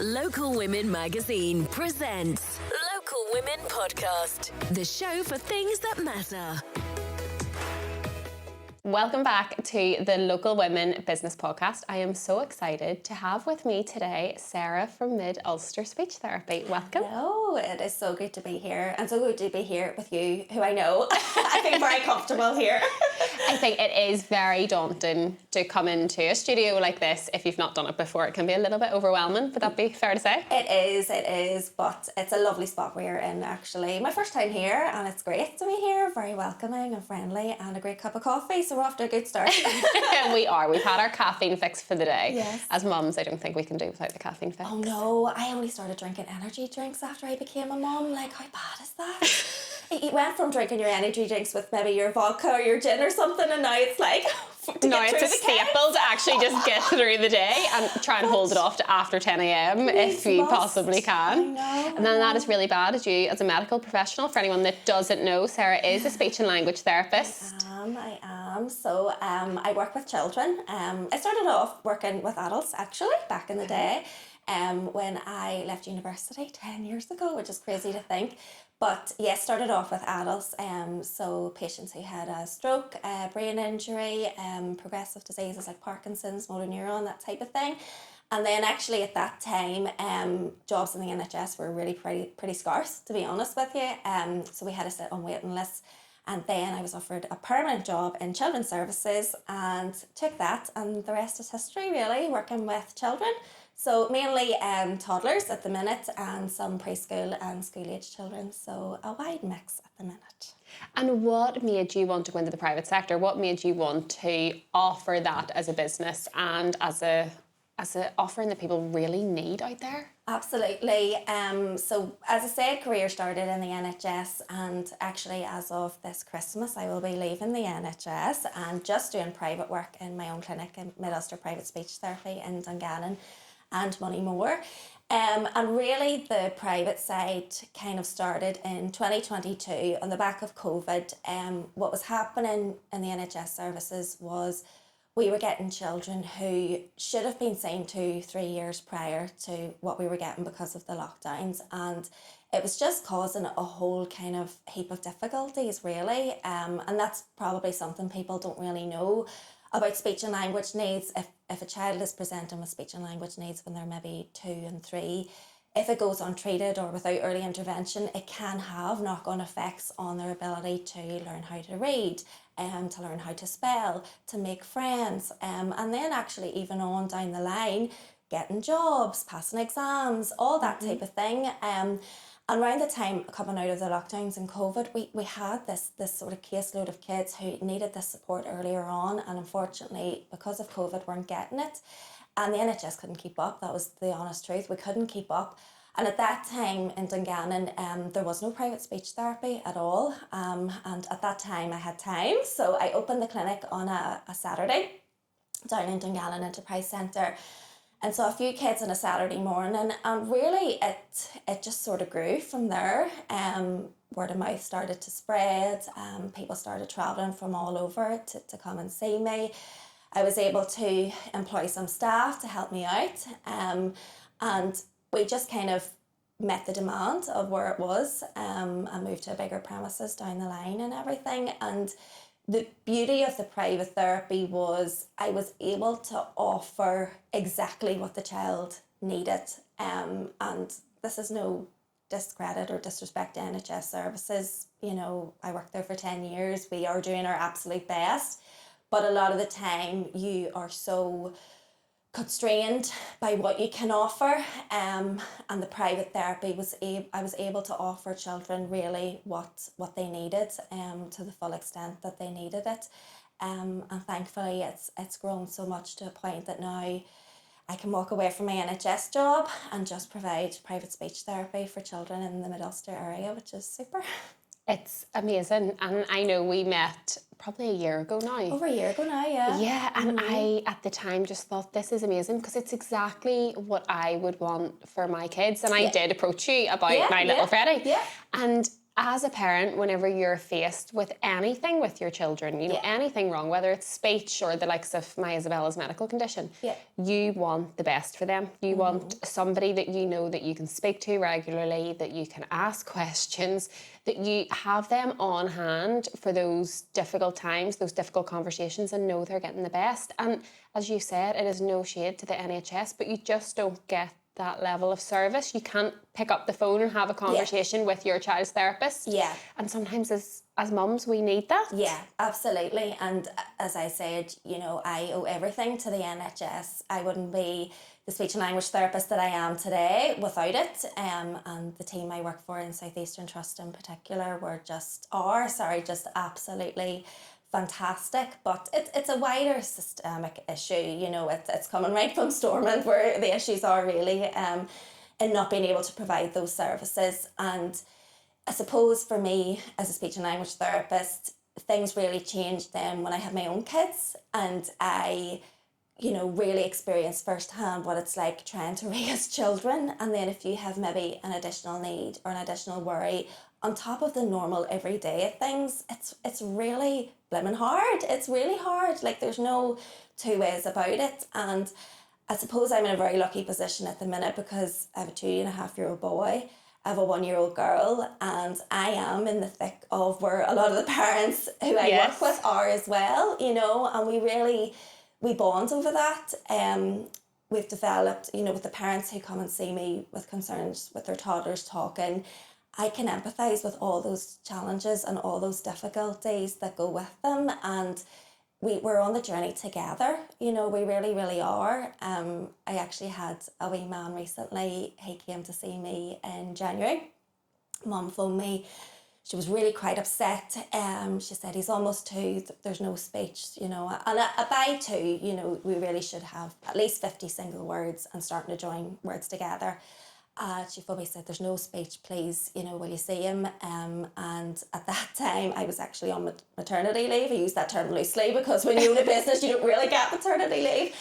Local Women Magazine presents Local Women Podcast, the show for things that matter. Welcome back to the Local Women Business Podcast. I am so excited to have with me today Sarah from Mid Ulster Speech Therapy. Welcome. Hello, it is so good to be here and so good to be here with you, who I know. I feel very comfortable here. I think it is very daunting to come into a studio like this if you've not done it before. It can be a little bit overwhelming. Would that be fair to say? It is, but it's a lovely spot we're in actually. My first time here and it's great to be here, very welcoming and friendly and a great cup of coffee, so we're off to a good start. We are. We've had our caffeine fix for the day. Yes. As mums, I don't think we can do without the caffeine fix. Oh no, I only started drinking energy drinks after I became a mum. Like, how bad is that? You went from drinking your energy drinks with maybe your vodka or your gin or something, and now it's like now it's a staple to actually just get through the day and try and hold it off to after 10 a.m. if you possibly can. I know. And then that is really bad as a medical professional. For anyone that doesn't know, Sarah is a speech and language therapist. I am. So I work with children. I started off working with adults actually back in the day when I left university 10 years ago, which is crazy to think. But yes, started off with adults, so patients who had a stroke, brain injury, progressive diseases like Parkinson's, motor neuron, that type of thing. And then actually at that time, jobs in the NHS were really pretty scarce, to be honest with you. So we had to sit on waiting lists. And then I was offered a permanent job in children's services and took that, and the rest is history really, working with children. So mainly toddlers at the minute and some preschool and school-age children. So a wide mix at the minute. And what made you want to go into the private sector? What made you want to offer that as a business and as a offering that people really need out there? Absolutely. So as I said, career started in the NHS, and actually as of this Christmas I will be leaving the NHS and just doing private work in my own clinic in Mid Ulster Private Speech Therapy in Dungannon and Moneymore. And really the private side kind of started in 2022 on the back of COVID. What was happening in the NHS services was we were getting children who should have been seen 2-3 years prior to what we were getting because of the lockdowns, and it was just causing a whole kind of heap of difficulties really, and that's probably something people don't really know about speech and language needs. If a child is presenting with speech and language needs when they're maybe 2 and 3, if it goes untreated or without early intervention, it can have knock-on effects on their ability to learn how to read, to learn how to spell, to make friends, and then actually even on down the line, getting jobs, passing exams, all that type of thing. And around the time coming out of the lockdowns and COVID, we had this sort of caseload of kids who needed this support earlier on, and unfortunately, because of COVID, weren't getting it. And the NHS couldn't keep up. That was the honest truth. We couldn't keep up. And at that time in Dungannon, there was no private speech therapy at all. And at that time I had time. So I opened the clinic on a Saturday down in Dungannon Enterprise Centre, and saw a few kids on a Saturday morning. And really it just sort of grew from there. Word of mouth started to spread. People started travelling from all over to come and see me. I was able to employ some staff to help me out, and we just kind of met the demand of where it was, and moved to a bigger premises down the line and everything. And the beauty of the private therapy was I was able to offer exactly what the child needed, and this is no discredit or disrespect to NHS services. You know, I worked there for 10 years. We are doing our absolute best. But a lot of the time you are so constrained by what you can offer, and the private therapy I was able to offer children really what they needed, to the full extent that they needed it, and thankfully it's grown so much to a point that now I can walk away from my NHS job and just provide private speech therapy for children in the Mid Ulster area, which is super. It's amazing, and I know we met probably a year ago now. Over a year ago now, yeah. Yeah, and I at the time just thought this is amazing because it's exactly what I would want for my kids, and I did approach you about my little Freddie. Yeah. And as a parent, whenever you're faced with anything with your children, you know, anything wrong, whether it's speech or the likes of my Isabella's medical condition, you want the best for them. You want somebody that you know that you can speak to regularly, that you can ask questions, that you have them on hand for those difficult times, those difficult conversations, and know they're getting the best. And as you said, it is no shade to the NHS, but you just don't get that level of service. You can't pick up the phone and have a conversation with your child's therapist. Yeah. And sometimes as mums, we need that. Yeah, absolutely. And as I said, you know, I owe everything to the NHS. I wouldn't be the speech and language therapist that I am today without it. And the team I work for in South Eastern Trust in particular just absolutely fantastic. But it's a wider systemic issue. You know, it's coming right from Stormont, where the issues are really in not being able to provide those services. And I suppose for me as a speech and language therapist, things really changed then when I had my own kids, and I, you know, really experienced firsthand what it's like trying to raise children. And then if you have maybe an additional need or an additional worry on top of the normal everyday things, it's really blimmin' hard. It's really hard. Like, there's no two ways about it. And I suppose I'm in a very lucky position at the minute because I have a 2.5-year-old boy, I have a 1-year-old girl, and I am in the thick of where a lot of the parents who I work with are as well, you know, and we bond over that. We've developed, you know, with the parents who come and see me with concerns with their toddlers talking, I can empathise with all those challenges and all those difficulties that go with them, and we're on the journey together, you know, we really, really are. I actually had a wee man recently. He came to see me in January. Mum phoned me. She was really quite upset. She said, he's almost 2, there's no speech, you know. And by 2, you know, we really should have at least 50 single words and starting to join words together. She phoned me, said, there's no speech, please, you know, will you see him? And at that time, I was actually on maternity leave. I use that term loosely because when you own a business, you don't really get maternity leave.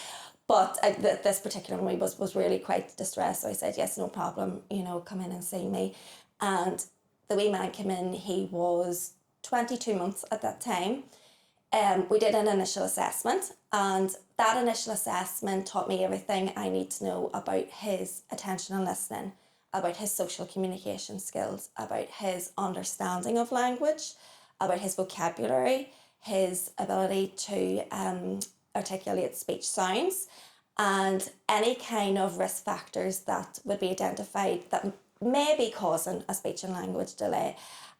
But this particular one was really quite distressed. So I said, yes, no problem, you know, come in and see me. And the wee man came in, he was 22 months at that time. We did an initial assessment, and that initial assessment taught me everything I need to know about his attention and listening, about his social communication skills, about his understanding of language, about his vocabulary, his ability to articulate speech sounds, and any kind of risk factors that would be identified that may be causing a speech and language delay.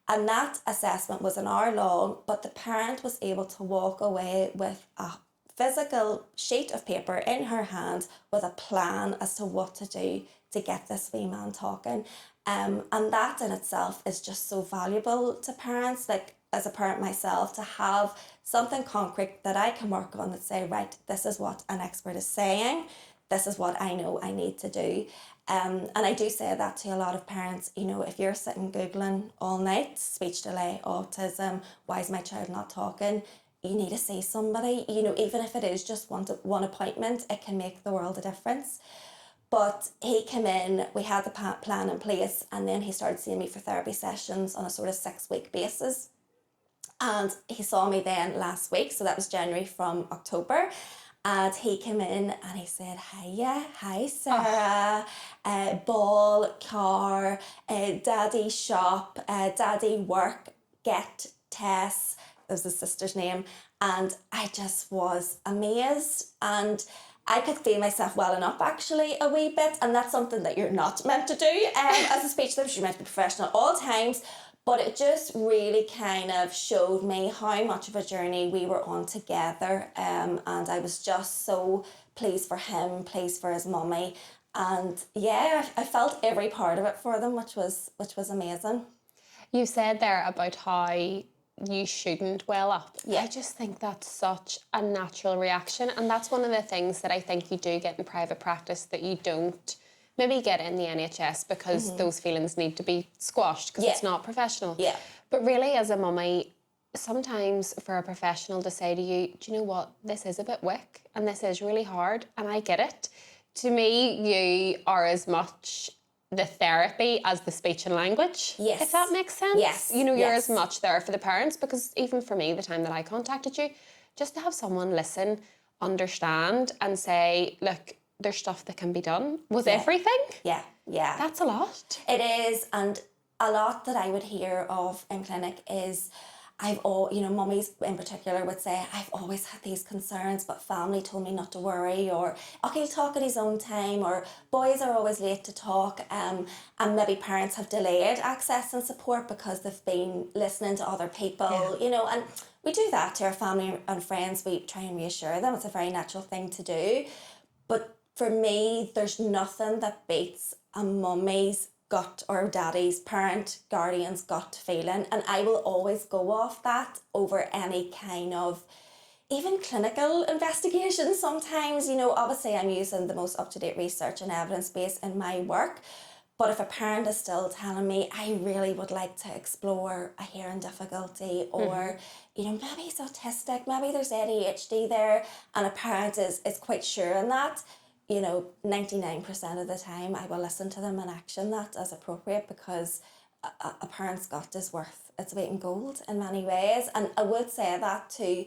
And that assessment was an hour long, but the parent was able to walk away with a physical sheet of paper in her hand with a plan as to what to do to get this wee man talking. And that in itself is just so valuable to parents. Like, as a parent myself, to have something concrete that I can work on that say, right, this is what an expert is saying, this is what I know I need to do. And I do say that to a lot of parents, you know, if you're sitting Googling all night, speech delay, autism, why is my child not talking? You need to see somebody, you know, even if it is just one appointment, it can make the world a difference. But he came in, we had the plan in place, and then he started seeing me for therapy sessions on a sort of 6-week basis. And he saw me then last week, so that was January from October. And he came in and he said, hiya, hi Sarah, ball, car, daddy shop, daddy work, get Tess, that was his sister's name. And I just was amazed, and I could feel myself welling up actually a wee bit, and that's something that you're not meant to do as a speech therapist. You're meant to be professional at all times. But it just really kind of showed me how much of a journey we were on together. And I was just so pleased for him, pleased for his mummy. And yeah, I felt every part of it for them, which was amazing. You said there about how you shouldn't well up. Yeah. I just think that's such a natural reaction. And that's one of the things that I think you do get in private practice that you don't maybe get in the NHS, because those feelings need to be squashed because it's not professional. Yeah. But really, as a mummy, sometimes for a professional to say to you, do you know what, this is a bit wick and this is really hard, and I get it. To me, you are as much the therapy as the speech and language, Yes. if that makes sense. Yes. You know, you're Yes. as much there for the parents, because even for me, the time that I contacted you, just to have someone listen, understand, and say, look, there's stuff that can be done with everything. Yeah, yeah. That's a lot. It is, and a lot that I would hear of in clinic is mummies in particular would say, I've always had these concerns, but family told me not to worry, or, okay, he'll talk at his own time, or boys are always late to talk, and maybe parents have delayed access and support because they've been listening to other people, and we do that to our family and friends. We try and reassure them. It's a very natural thing to do. But for me, there's nothing that beats a mummy's gut, or daddy's, parent, guardian's gut feeling, and I will always go off that over any kind of even clinical investigation. Sometimes, obviously I'm using the most up-to-date research and evidence base in my work, but if a parent is still telling me, I really would like to explore a hearing difficulty, or maybe he's autistic, maybe there's ADHD there, and a parent is quite sure in that, 99% of the time I will listen to them and action that as appropriate, because a parent's gut is worth its weight in gold in many ways. And I would say that to,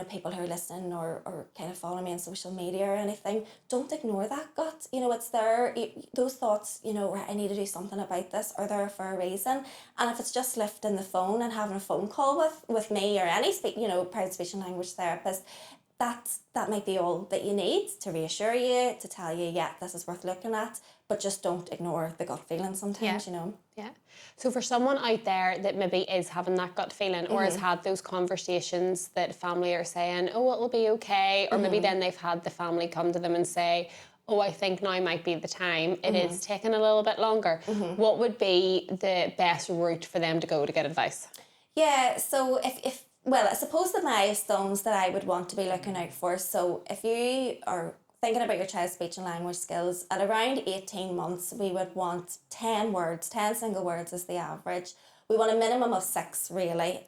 people who are listening or kind of follow me on social media or anything, don't ignore that gut. It's there. Those thoughts, where I need to do something about this, are there for a reason. And if it's just lifting the phone and having a phone call with me or any private speech and language therapist, that might be all that you need to reassure you, to tell you, yeah, this is worth looking at, but just don't ignore the gut feeling sometimes, Yeah. So for someone out there that maybe is having that gut feeling, or has had those conversations that family are saying, oh, it'll be okay, or maybe then they've had the family come to them and say, oh, I think now might be the time, it is taking a little bit longer. What would be the best route for them to go to get advice? Yeah, so well, I suppose the milestones that I would want to be looking out for. So if you are thinking about your child's speech and language skills, at around 18 months, we would want 10 words, 10 single words is the average. We want a minimum of 6, really.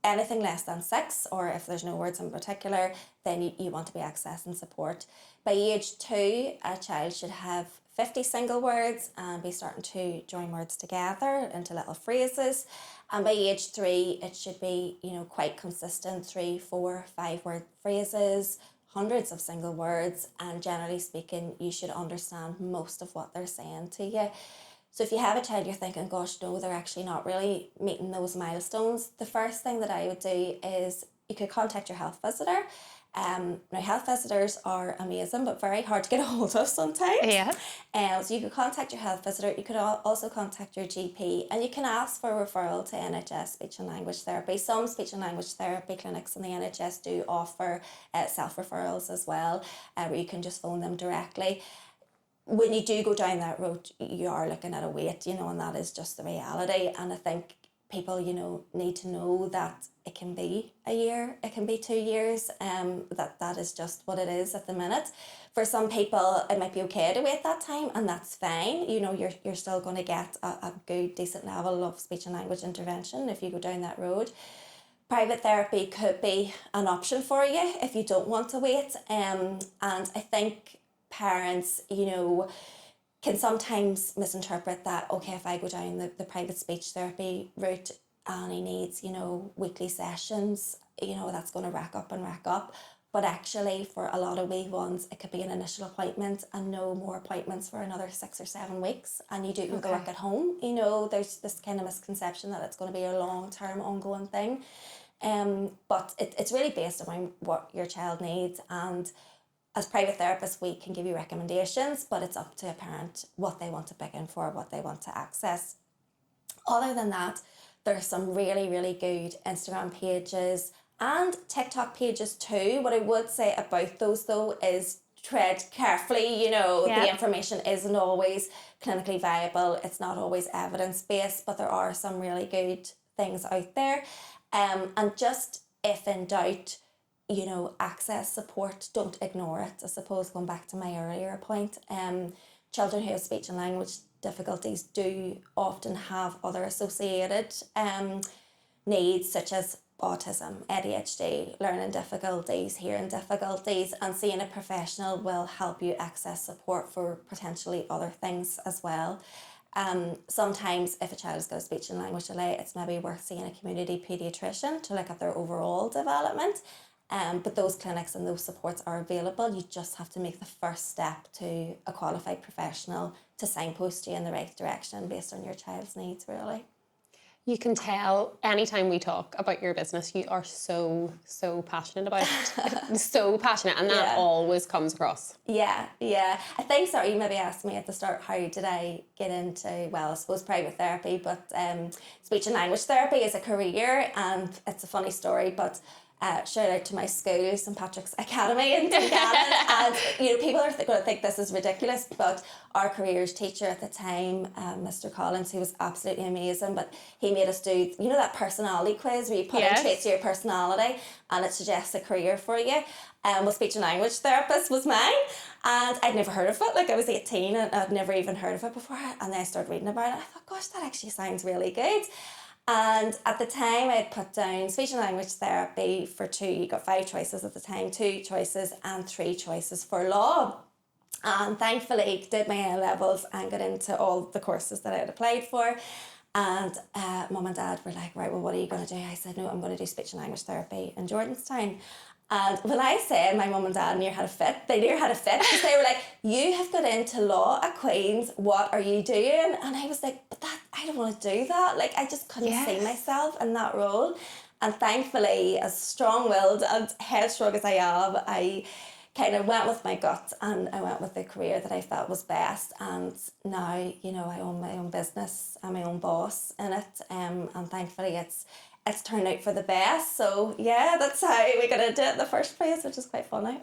Anything less than 6, or if there's no words in particular, then you want to be accessing support. By age 2, a child should have 50 single words and be starting to join words together into little phrases. And by age 3, it should be, quite consistent, 3, 4, 5 word phrases, hundreds of single words, and generally speaking, you should understand most of what they're saying to you. So if you have a child you're thinking, gosh, no, they're actually not really meeting those milestones, the first thing that I would do is you could contact your health visitor. Now, health visitors are amazing, but very hard to get a hold of sometimes. Yeah. So you could contact your health visitor. You could also contact your GP, and you can ask for a referral to NHS speech and language therapy. Some speech and language therapy clinics in the NHS do offer self-referrals as well, where you can just phone them directly. When you do go down that road, you are looking at a wait, and that is just the reality. And I think people, need to know that it can be a year, it can be 2 years, that is just what it is at the minute. For some people, it might be okay to wait that time, and that's fine. You're still going to get a good, decent level of speech and language intervention if you go down that road. Private therapy could be an option for you if you don't want to wait. And I think parents, can sometimes misinterpret that, okay, if I go down the private speech therapy route and he needs, weekly sessions, that's going to rack up. But actually, for a lot of wee ones, it could be an initial appointment and no more appointments for another 6 or 7 weeks. And you do the work at home. There's this kind of misconception that it's going to be a long-term ongoing thing. But it's really based on what your child needs. And as private therapists, we can give you recommendations, but it's up to a parent what they want to pick in for, what they want to access. Other than that, there's some really, really good Instagram pages and TikTok pages too. What I would say about those, though, is tread carefully. The information isn't always clinically viable. It's not always evidence-based, but there are some really good things out there. And just if in doubt, access support, don't ignore it. I suppose going back to my earlier point, children who have speech and language difficulties do often have other associated needs, such as autism, ADHD, learning difficulties, hearing difficulties, and seeing a professional will help you access support for potentially other things as well. Sometimes if a child has got a speech and language delay, it's maybe worth seeing a community paediatrician to look at their overall development. But those clinics and those supports are available. You just have to make the first step to a qualified professional to signpost you in the right direction based on your child's needs, really. You can tell anytime we talk about your business, you are so passionate about it. So passionate, and that always comes across. Yeah. I think, sorry, you maybe asked me at the start, how did I get into, well, I suppose private therapy, but speech and language therapy is a career, and it's a funny story, but shout out to my school, St Patrick's Academy in Dungannon, and people are going to think this is ridiculous, but our careers teacher at the time, Mr. Collins, he was absolutely amazing, but he made us do, that personality quiz where you put in traits of your personality and it suggests a career for you. Well, speech and language therapist was mine, and I'd never heard of it. Like, I was 18 and I'd never even heard of it before, and then I started reading about it and I thought, gosh, that actually sounds really good. And at the time, I'd put down speech and language therapy for 2. You got 5 choices at the time, 2 choices and 3 choices for law. And thankfully, did my A-levels and got into all the courses that I had applied for. And Mum and Dad were like, right, well, what are you going to do? I said, no, I'm going to do speech and language therapy in Jordanstown. And when I said my mum and dad near had a fit, they near had a fit, because they were like, you have got into law at Queen's, what are you doing? And I was like, but I don't want to do that. Like, I just couldn't see myself in that role. And thankfully, as strong-willed and headstrong as I am, I kind of went with my gut and I went with the career that I felt was best. And now, I own my own business. I'm my own boss in it. And thankfully, it's turned out for the best. So yeah, that's how we got into it in the first place, which is quite funny.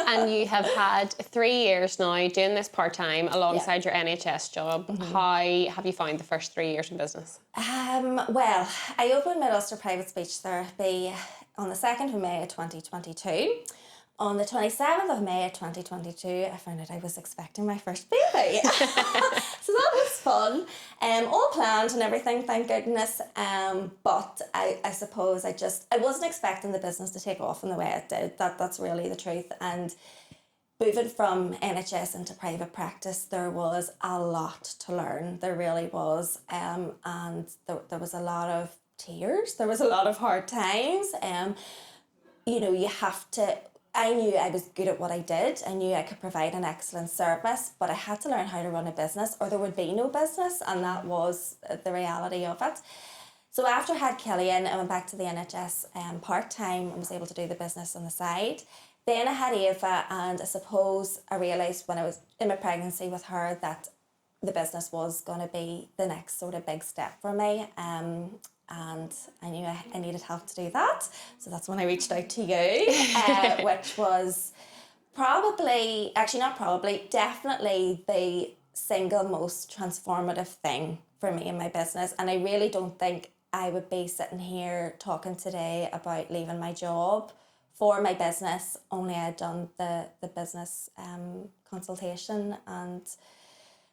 And you have had 3 years now doing this part-time alongside your NHS job. Mm-hmm. How have you found the first 3 years in business? Well, I opened Mid Ulster Private Speech Therapy on the 2nd of May of 2022. On the 27th of May of 2022, I found out I was expecting my first baby. So that was fun. All planned and everything, thank goodness. But I suppose I wasn't expecting the business to take off in the way it did. That's really the truth. And moving from NHS into private practice, there was a lot to learn. There really was. And there was a lot of tears. There was a lot of hard times. You have to... I knew I was good at what I did. I knew I could provide an excellent service, but I had to learn how to run a business or there would be no business, and that was the reality of it. So after I had Killian, I went back to the NHS part-time and was able to do the business on the side. Then I had Ava, and I suppose I realised when I was in my pregnancy with her that the business was going to be the next sort of big step for me. And I knew I needed help to do that. So that's when I reached out to you, which was definitely the single most transformative thing for me in my business. And I really don't think I would be sitting here talking today about leaving my job for my business, only I'd done the business consultation and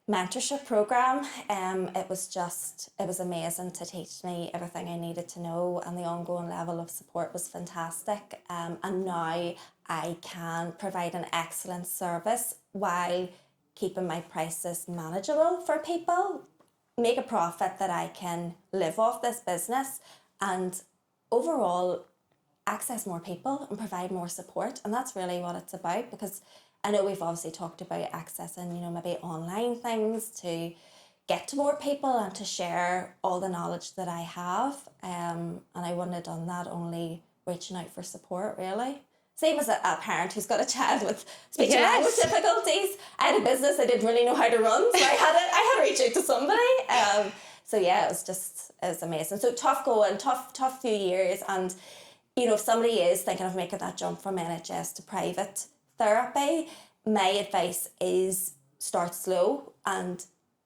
mentorship program. It was amazing to teach me everything I needed to know, and the ongoing level of support was fantastic. And now I can provide an excellent service while keeping my prices manageable for people, make a profit that I can live off this business, and overall access more people and provide more support. And that's really what it's about, because I know we've obviously talked about accessing, maybe online things to get to more people and to share all the knowledge that I have. And I wouldn't have done that only reaching out for support, really. Same as a parent who's got a child with speech and language difficulties. I had a business I didn't really know how to run, so I had to reach out to somebody. So yeah, it was amazing. So tough few years. And, if somebody is thinking of making that jump from NHS to private therapy, my advice is start slow and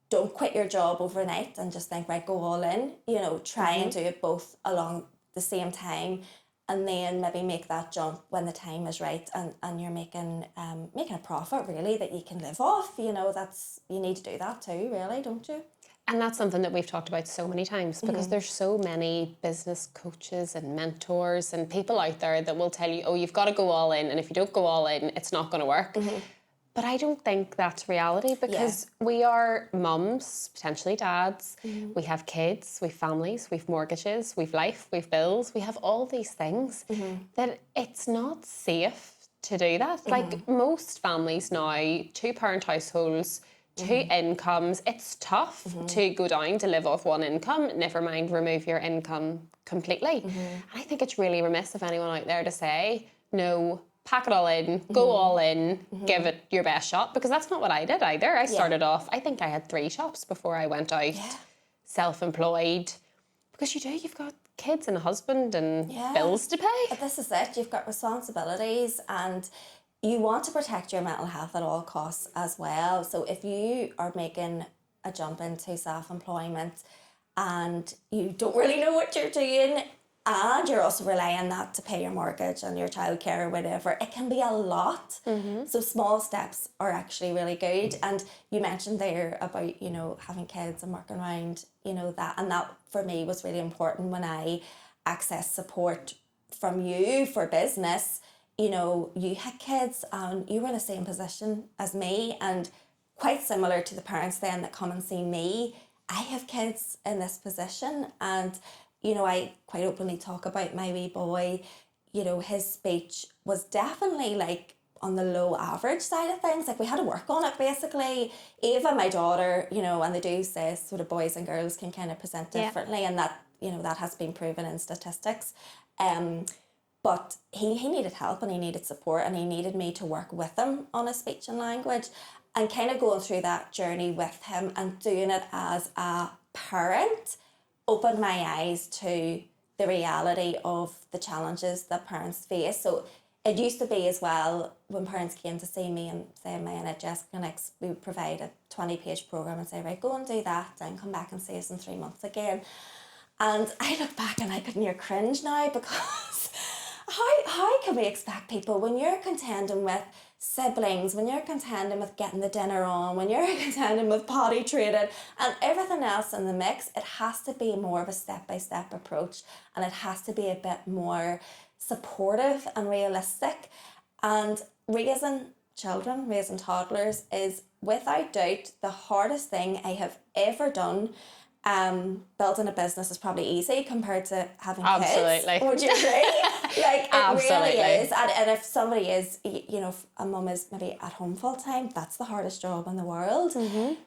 don't quit your job overnight and just think, right, go all in. Try and do it both along the same time, and then maybe make that jump when the time is right and you're making a profit, really, that you can live off. You need to do that too, really, don't you? And that's something that we've talked about so many times, because there's so many business coaches and mentors and people out there that will tell you, oh, you've got to go all in, and if you don't go all in, it's not going to work. But I don't think that's reality, because we are mums, potentially dads, we have kids, we've families, we've mortgages, we've life, we've bills, we have all these things that it's not safe to do that. Like most families now, 2-parent households, 2 incomes, it's tough to go down to live off one income, never mind remove your income completely. And I think it's really remiss of anyone out there to say, no, pack it all in, go all in, give it your best shot, because that's not what I did either. I started off, I think I had 3 shops before I went out self-employed, because you've got kids and a husband and bills to pay. But this is it, you've got responsibilities, and you want to protect your mental health at all costs as well. So if you are making a jump into self-employment and you don't really know what you're doing, and you're also relying on that to pay your mortgage and your childcare or whatever, it can be a lot. So small steps are actually really good. And you mentioned there about, having kids and working around, that. And that for me was really important when I accessed support from you for business. You had kids and you were in the same position as me, and quite similar to the parents then that come and see me. I have kids in this position, and I quite openly talk about my wee boy. His speech was definitely like on the low average side of things. Like we had to work on it basically. Ava, my daughter, and they do say sort of boys and girls can kind of present differently, and that, that has been proven in statistics. But he needed help and he needed support, and he needed me to work with him on his speech and language, and kind of going through that journey with him and doing it as a parent opened my eyes to the reality of the challenges that parents face. So it used to be as well, when parents came to see me and say in my NHS clinics, we would provide a 20-page programme and say, right, go and do that and come back and see us in 3 months again. And I look back and I could near cringe now, because how can we expect people, when you're contending with siblings, when you're contending with getting the dinner on, when you're contending with potty training and everything else in the mix, it has to be more of a step-by-step approach, and it has to be a bit more supportive and realistic. And raising children, raising toddlers is without doubt the hardest thing I have ever done. Building a business is probably easy compared to having kids. Would you agree? Like, it really is. And if somebody is, if a mum is maybe at home full time, that's the hardest job in the world.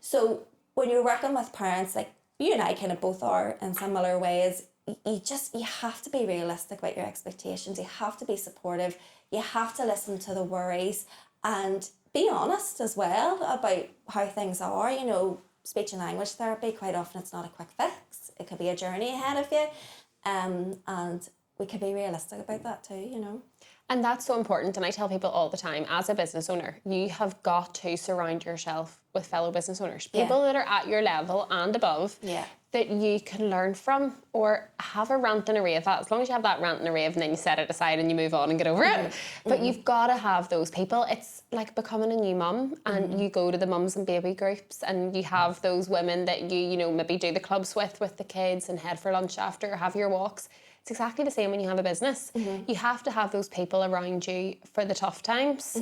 So when you're working with parents, like you and I kind of both are in similar ways, you have to be realistic about your expectations. You have to be supportive. You have to listen to the worries and be honest as well about how things are. Speech and language therapy, quite often it's not a quick fix. It could be a journey ahead of you. And we could be realistic about that too, And that's so important. And I tell people all the time, as a business owner, you have got to surround yourself with fellow business owners, people that are at your level and above, that you can learn from, or have a rant and a rave at. As long as you have that rant and a rave, and then you set it aside and you move on and get over it. But you've got to have those people. It's like becoming a new mum, and you go to the mums and baby groups, and you have those women that you maybe do the clubs with the kids, and head for lunch after, or have your walks. It's exactly the same when you have a business. You have to have those people around you for the tough times.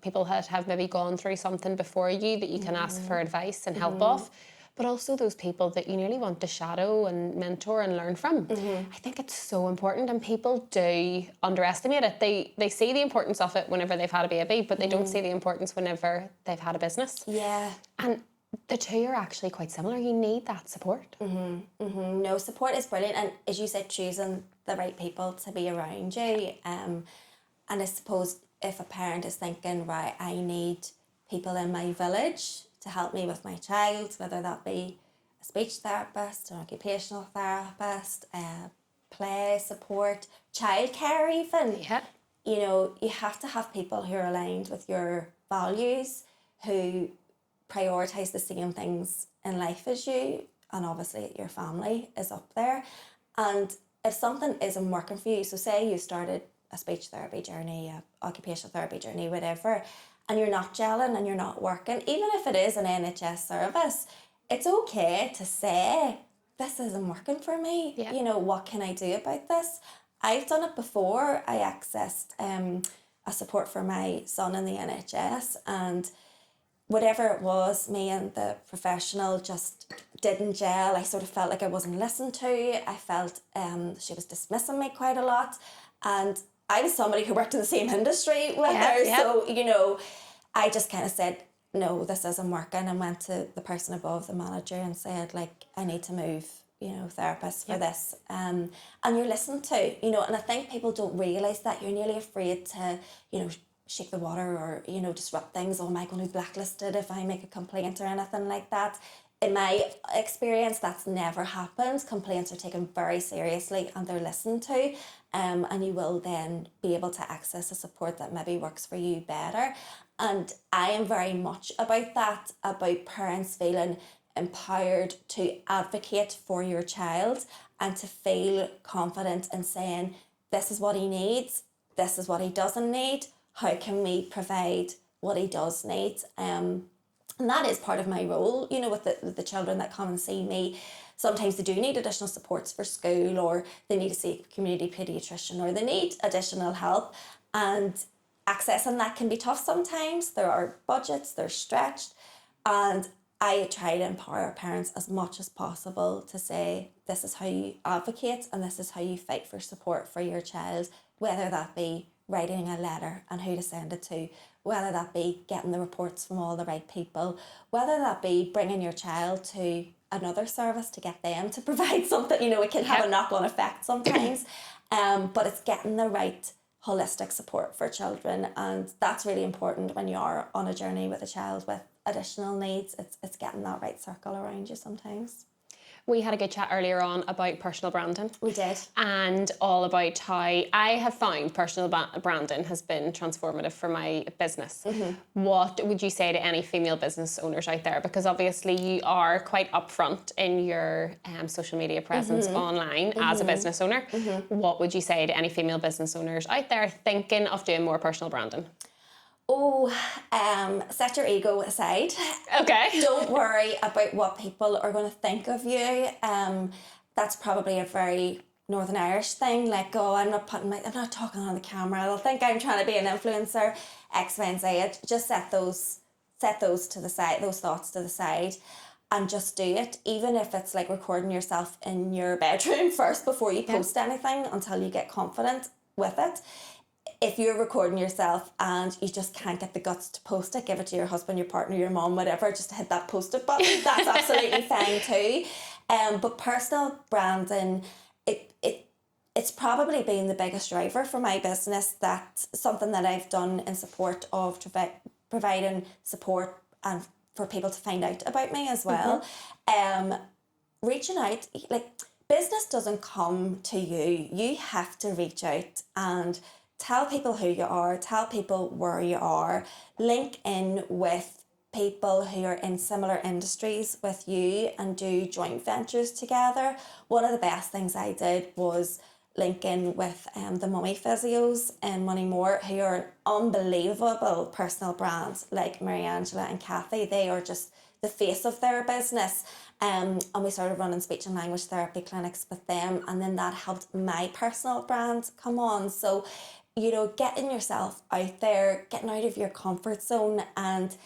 People that have maybe gone through something before you that you can ask for advice and help off. But also those people that you nearly want to shadow and mentor and learn from. I think it's so important, and people do underestimate it. They see the importance of it whenever they've had a baby, but they don't see the importance whenever they've had a business. And the two are actually quite similar. You need that support. No, support is brilliant. And as you said, choosing the right people to be around you. And I suppose if a parent is thinking, right, I need people in my village to help me with my child, whether that be a speech therapist, an occupational therapist, play support, childcare even. You have to have people who are aligned with your values, who prioritise the same things in life as you, and obviously your family is up there. And if something isn't working for you, so say you started a speech therapy journey, a occupational therapy journey, whatever, and you're not gelling and you're not working, even if it is an NHS service, it's okay to say, this isn't working for me. Yeah. You know, what can I do about this? I've done it before. I accessed a support for my son in the NHS, and whatever it was, me and the professional just didn't gel. I sort of felt like I wasn't listened to. I felt she was dismissing me quite a lot. And I was somebody who worked in the same industry with her. Yeah. So, you know, I just kind of said, no, this isn't working, and went to the person above, the manager, and said, like, I need to move, you know, therapist for this. And you're listened to, you know, and I think people don't realise that. You're nearly afraid to, you know, shake the water or, you know, disrupt things. Oh, am I going to be blacklisted if I make a complaint or anything like that? In my experience, that's never happened. Complaints are taken very seriously and they're listened to, and you will then be able to access a support that maybe works for you better. And I am very much about that, about parents feeling empowered to advocate for your child and to feel confident in saying, this is what he needs, this is what he doesn't need, how can we provide what he does need? And that is part of my role, you know, with the children that come and see me. Sometimes they do need additional supports for school, or they need to see a community paediatrician, or they need additional help. And accessing that can be tough sometimes. There are budgets, they're stretched. And I try to empower parents as much as possible to say, this is how you advocate and this is how you fight for support for your child, whether that be writing a letter and who to send it to, whether that be getting the reports from all the right people, whether that be bringing your child to another service to get them to provide something. You know, it can have a knock-on effect sometimes, but it's getting the right holistic support for children, and that's really important when you are on a journey with a child with additional needs. It's getting that right circle around you sometimes. We had a good chat earlier on about personal branding. We did. And all about how I have found personal branding has been transformative for my business. Mm-hmm. What would you say to any female business owners out there? Because obviously you are quite upfront in your social media presence online as a business owner. Mm-hmm. What would you say to any female business owners out there thinking of doing more personal branding? Oh, set your ego aside. Okay. Don't worry about what people are going to think of you. That's probably a very Northern Irish thing. Like, oh, I'm not talking on the camera. They'll think I'm trying to be an influencer. X, Y, and Z. Just set those to the side, those thoughts to the side, and just do it. Even if it's like recording yourself in your bedroom first before you post anything, until you get confident with it. If you're recording yourself and you just can't get the guts to post it, give it to your husband, your partner, your mom, whatever, just to hit that post it button. That's absolutely fine too. But personal branding, it's probably been the biggest driver for my business. That's something that I've done in support of providing support and for people to find out about me as well. Reaching out, like, business doesn't come to you. You have to reach out and tell people who you are, tell people where you are, link in with people who are in similar industries with you and do joint ventures together. One of the best things I did was link in with the mummy physios in Moneymore, who are unbelievable personal brands, like Mary Angela and Kathy. They are just the face of their business. And we started running speech and language therapy clinics with them, and then that helped my personal brand come on. So, you know, getting yourself out there, getting out of your comfort zone, and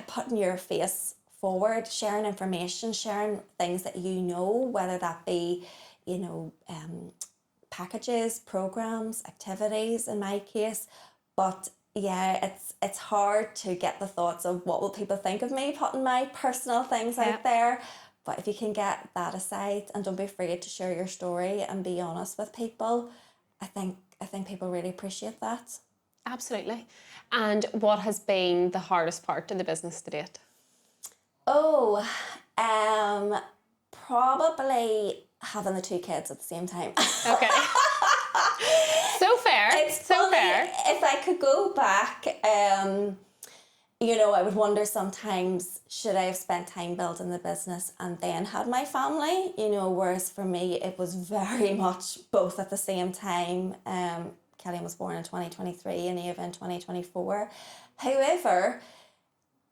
putting your face forward, sharing information, sharing things that you know, whether that be, you know, packages, programs, activities in my case. But it's hard to get the thoughts of what will people think of me putting my personal things out there. But if you can get that aside and don't be afraid to share your story and be honest with people, I think people really appreciate that. Absolutely. And what has been the hardest part of the business to date? Oh, probably having the two kids at the same time. Okay. So fair. It's so funny. Fair. If I could go back, you know, I would wonder sometimes, should I have spent time building the business and then had my family? You know, whereas for me, it was very much both at the same time. Kelly was born in 2023 and Eva in 2024. However,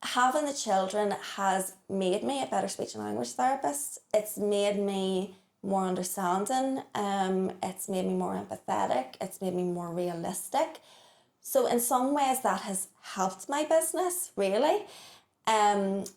having the children has made me a better speech and language therapist. It's made me more understanding. It's made me more empathetic. It's made me more realistic. So in some ways that has helped my business, really. And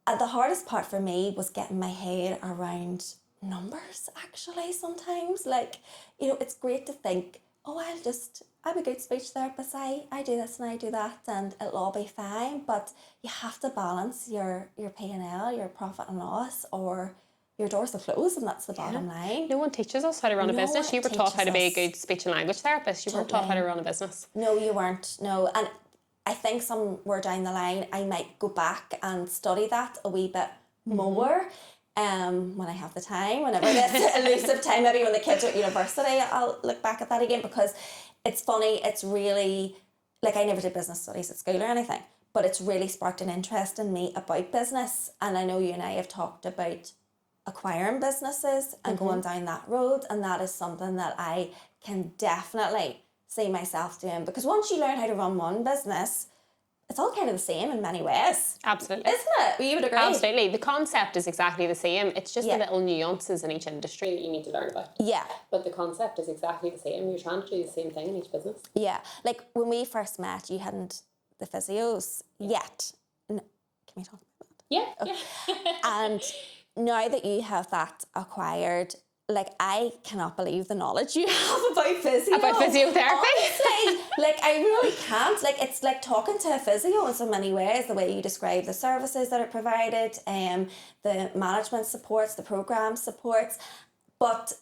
the hardest part for me was getting my head around numbers, actually, sometimes. Like, you know, it's great to think, oh, I'm a good speech therapist. I do this and I do that and it'll all be fine. But you have to balance your P&L, your profit and loss, or your doors are closed, and that's the bottom line. No one teaches us how to run a business. You were taught how to be a good speech and language therapist. You weren't taught how to run a business. No, you weren't. No. And I think somewhere down the line, I might go back and study that a wee bit more. When I have the time, whenever this elusive time, maybe when the kids are at university, I'll look back at that again, because it's funny, it's really, like, I never did business studies at school or anything, but it's really sparked an interest in me about business. And I know you and I have talked about acquiring businesses and going down that road, and that is something that I can definitely see myself doing, because once you learn how to run one business, it's all kind of the same in many ways. Absolutely. Isn't it? You would agree? Absolutely. The concept is exactly the same. It's just the little nuances in each industry that you need to learn about. Yeah. But the concept is exactly the same. You're trying to do the same thing in each business. Yeah. Like when we first met, you hadn't the physios yet. No. Can we talk about that? Yeah. And now that you have that acquired, like, I cannot believe the knowledge you have about physio. About physiotherapy? Honestly, like, I really can't. Like, it's like talking to a physio in so many ways, the way you describe the services that are provided, the management supports, the program supports. But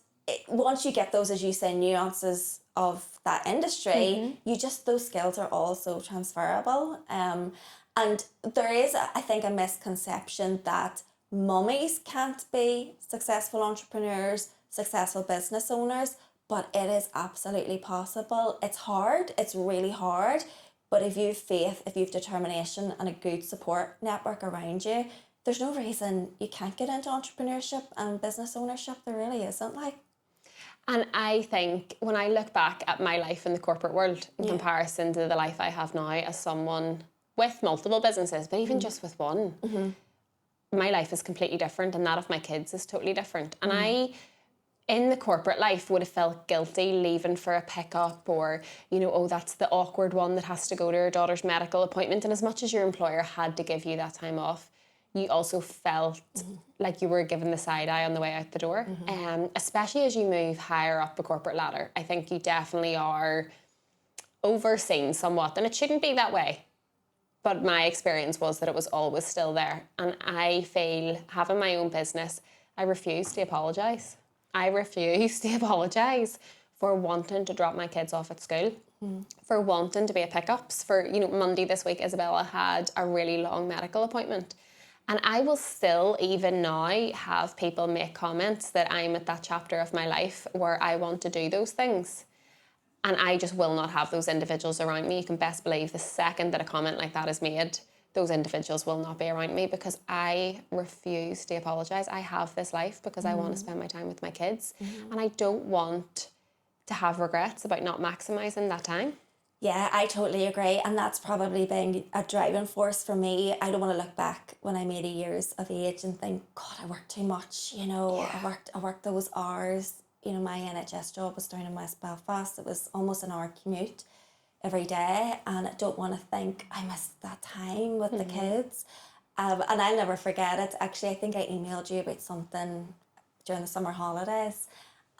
once you get those, as you say, nuances of that industry, those skills are also transferable. And there is, I think, a misconception that mummies can't be successful entrepreneurs, successful business owners, but it is absolutely possible. It's hard, it's really hard, but if you've faith, if you've determination and a good support network around you, there's no reason you can't get into entrepreneurship and business ownership. There really isn't, like. And I think when I look back at my life in the corporate world in comparison to the life I have now as someone with multiple businesses, but even just with one, my life is completely different, and that of my kids is totally different. And I, in the corporate life, would have felt guilty leaving for a pickup, or, you know, oh, that's the awkward one that has to go to her daughter's medical appointment. And as much as your employer had to give you that time off, you also felt like you were given the side eye on the way out the door. Especially as you move higher up the corporate ladder, I think you definitely are overseen somewhat, and it shouldn't be that way. But my experience was that it was always still there. And I feel, having my own business, I refuse to apologise. I refuse to apologise for wanting to drop my kids off at school, for wanting to be at pickups. For, you know, Monday this week, Isabella had a really long medical appointment. And I will still, even now, have people make comments that I'm at that chapter of my life where I want to do those things. And I just will not have those individuals around me. You can best believe the second that a comment like that is made, those individuals will not be around me, because I refuse to apologise. I have this life because I want to spend my time with my kids. And I don't want to have regrets about not maximising that time. Yeah, I totally agree. And that's probably been a driving force for me. I don't want to look back when I'm 80 years of age and think, God, I worked too much. You know, I worked those hours. You know, my NHS job was down in West Belfast. It was almost an hour commute every day, and I don't want to think I missed that time with the kids. And I'll never forget it. Actually, I think I emailed you about something during the summer holidays,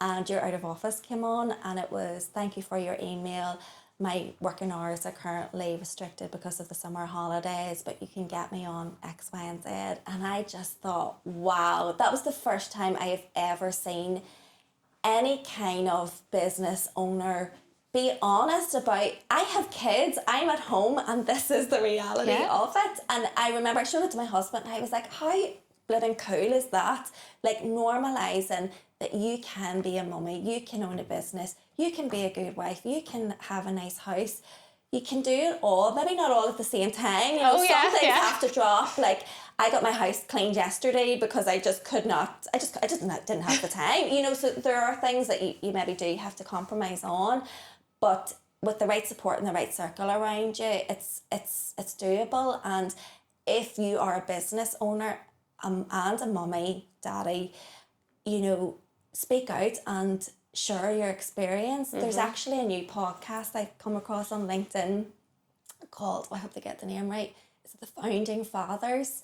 and your out of office came on, and it was, thank you for your email. My working hours are currently restricted because of the summer holidays, but you can get me on X, Y, and Z. And I just thought, wow, that was the first time I have ever seen any kind of business owner be honest about, I have kids, I'm at home, and this is the reality of it. And I remember I showed it to my husband, and I was like, how bloody cool is that? Like, normalising that you can be a mummy, you can own a business, you can be a good wife, you can have a nice house, you can do it all. Maybe not all at the same time. You know, some things have to drop. Like, I got my house cleaned yesterday because I just could not. I just didn't have the time. You know, so there are things that you maybe do have to compromise on, but with the right support and the right circle around you, it's doable. And if you are a business owner and a mummy, daddy, you know, speak out and share your experience. There's actually a new podcast I've come across on LinkedIn called, I hope to get the name right, is it The Founding Fathers?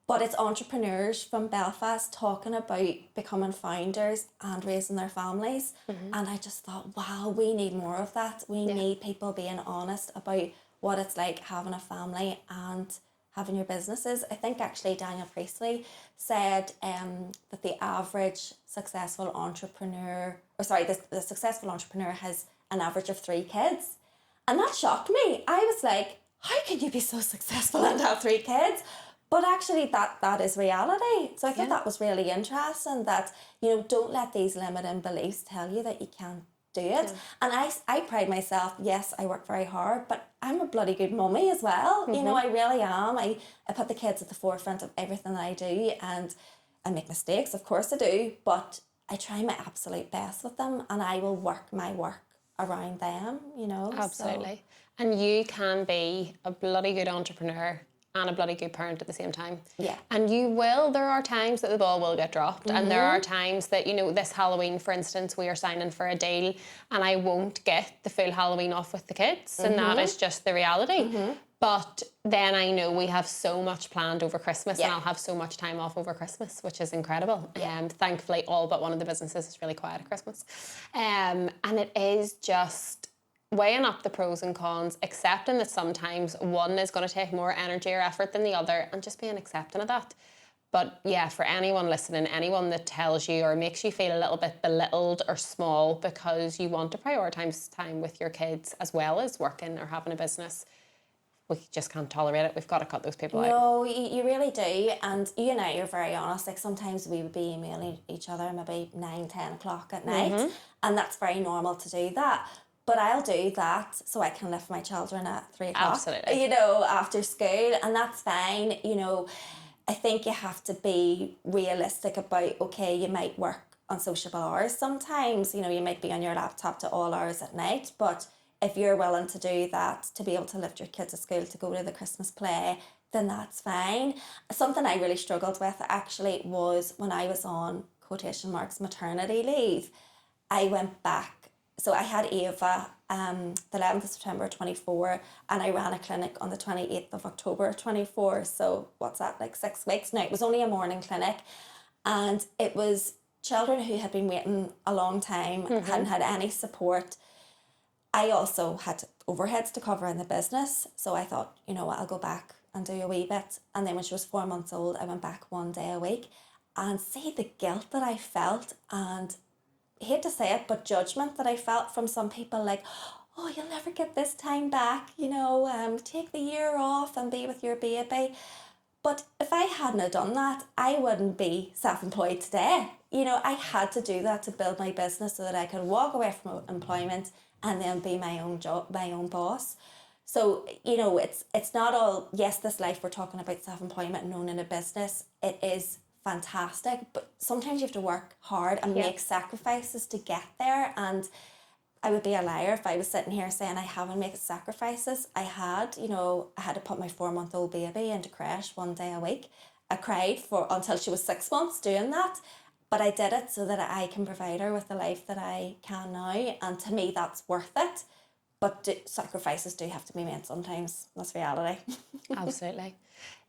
But it's entrepreneurs from Belfast talking about becoming founders and raising their families. And I just thought, wow, we need more of that. We need people being honest about what it's like having a family and having your businesses. I think actually Daniel Priestley said that the average successful entrepreneur, the successful entrepreneur has an average of 3 kids. And that shocked me. I was like, how can you be so successful and have 3 kids? But actually that is reality. So I thought that was really interesting, that, you know, don't let these limiting beliefs tell you that you can't do it. And I pride myself, yes, I work very hard, but I'm a bloody good mummy as well. You know, I really am. I put the kids at the forefront of everything that I do, and I make mistakes, of course I do, but I try my absolute best with them, and I will work my work around them, you know. Absolutely. So. And you can be a bloody good entrepreneur and a bloody good parent at the same time. Yeah. And there are times that the ball will get dropped, and there are times that, you know, this Halloween, for instance, we are signing for a deal and I won't get the full Halloween off with the kids, and that is just the reality. But then I know we have so much planned over Christmas, and I'll have so much time off over Christmas, which is incredible. Thankfully, all but one of the businesses is really quiet at Christmas. And it is just weighing up the pros and cons, accepting that sometimes one is going to take more energy or effort than the other, and just being accepting of that. But yeah, for anyone listening, anyone that tells you or makes you feel a little bit belittled or small because you want to prioritise time with your kids as well as working or having a business, we just can't tolerate it. We've got to cut those people out. No, you really do. And you and I are very honest. Like, sometimes we would be emailing each other maybe 9-10 o'clock at night, and that's very normal to do that. But I'll do that so I can lift my children at 3 o'clock. Absolutely. You know, after school, and that's fine. You know, I think you have to be realistic about, okay, you might work on sociable hours sometimes. You know, you might be on your laptop to all hours at night, but if you're willing to do that, to be able to lift your kids to school, to go to the Christmas play, then that's fine. Something I really struggled with actually was when I was on quotation marks maternity leave, I went back. So I had Ava the 11th of September 24, and I ran a clinic on the 28th of October 24. So what's that, like 6 weeks? No, it was only a morning clinic, and it was children who had been waiting a long time, hadn't had any support. I also had overheads to cover in the business, so I thought, you know what, I'll go back and do a wee bit. And then when she was 4 months old, I went back 1 day a week, and see the guilt that I felt, and I hate to say it, but judgment that I felt from some people, like, oh, you'll never get this time back, you know, take the year off and be with your baby. But if I hadn't have done that, I wouldn't be self-employed today. You know, I had to do that to build my business so that I could walk away from employment and then be my own job, my own boss. So, you know, it's not all, yes, this life we're talking about self-employment and owning a business, it is fantastic, but sometimes you have to work hard and make sacrifices to get there. And I would be a liar if I was sitting here saying I haven't made sacrifices. I had, you know, I had to put my 4-month-old baby into creche 1 day a week. I cried until she was 6 months doing that, but I did it so that I can provide her with the life that I can now, and to me that's worth it. But sacrifices do have to be made sometimes. That's reality. Absolutely.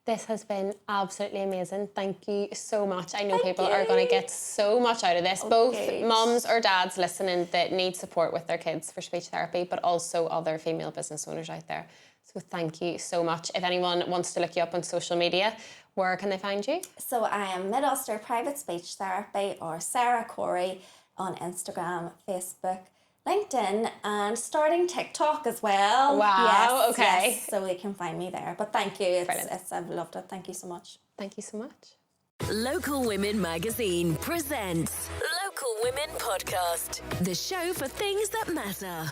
This has been absolutely amazing. Thank you so much. I know people are going to get so much out of this, both mums or dads listening that need support with their kids for speech therapy, but also other female business owners out there. So thank you so much. If anyone wants to look you up on social media, where can they find you? So I am Mid Ulster Private Speech Therapy, or Sarah Corey, on Instagram, Facebook, LinkedIn, and starting TikTok as well. Wow, okay. Yes, so you can find me there. But thank you. I've loved it. Thank you so much. Thank you so much. Local Women Magazine presents Local Women Podcast, the show for things that matter.